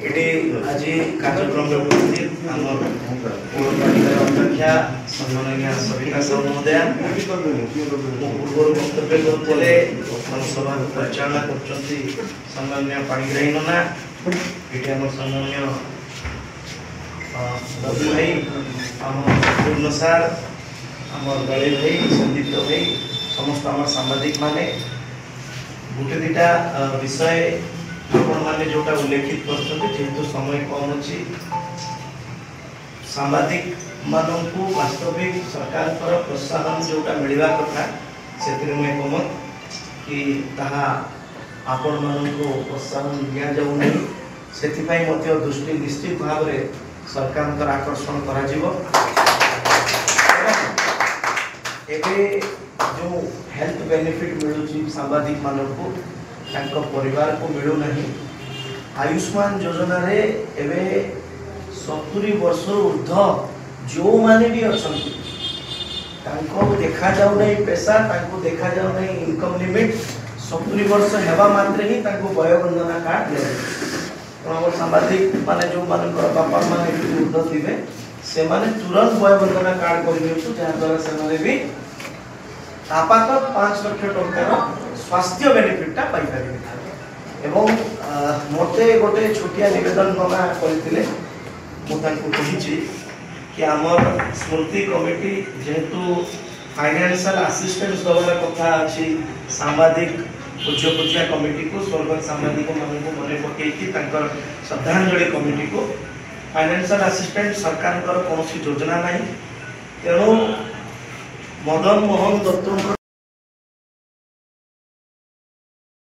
এটি আজি কার্যক্রম উপস্থিত আমার পৌরপালিকার অধ্যক্ষা সম্মাননীয় সবিতা সাউ মহোদয়া পূর্বর বক্তব্য করলে সভা পরিচালনা করছেন সম্মাননীয় পাণিগ্রাহী ননা এটি আমার সম্মাননীয় রবি ভাই আমার পূর্ণ সার আমার গড়ে ভাই সন্দীপ্ত ভাই সমস্ত আমার সাংবাদিক মানে गोटे दुटा विषय आपने जोटा उल्लेखित कर जेहेतु समय कम अच्छी सांबादिक मानू वास्तविक सरकार प्रोत्साहन जोटा मिलवा कथा से एकमत कि आपण मानू प्रोत्साहन दि जाऊना से दृष्टि निश्चित भाव में सरकार आकर्षण कर जो हेल्थ बेनिफिट मिलूँ सांबादिक मानक परिवार को मिलूना आयुष्मान योजना रे एवं 70 वर्ष ऊर्ध्व जो माने भी अच्छा देखा जाऊना पैसा देखा जाऊना इनकम लिमिट 70 वर्ष हेबा मात्रे ही वयोवंदना कार्ड दिया सांबादिक माने जो मान बापा माने ऊर्ध्व थे से माने तुरंत वयोवंदना कार्ड कर जहाँद्वारा से भी आपात 5 लाख टंकार स्वास्थ्य बेनिफिटा पाई पारे एवं मते गोटे छोटिया निवेदन मना करते मुझे कि आमर स्मृति कमिटी जेहेतु फाइनेंशियल असिस्टेंस दबार कथा अच्छी सांबादिक पूज्य पूज्या कमिटी को स्वर्गत सांबादिक मान मन पकई श्रद्धांजलि कमिटी को फाइनेंशियल असिस्टेंट सरकार कौन योजना ना तेणु मदन मोहन दत्त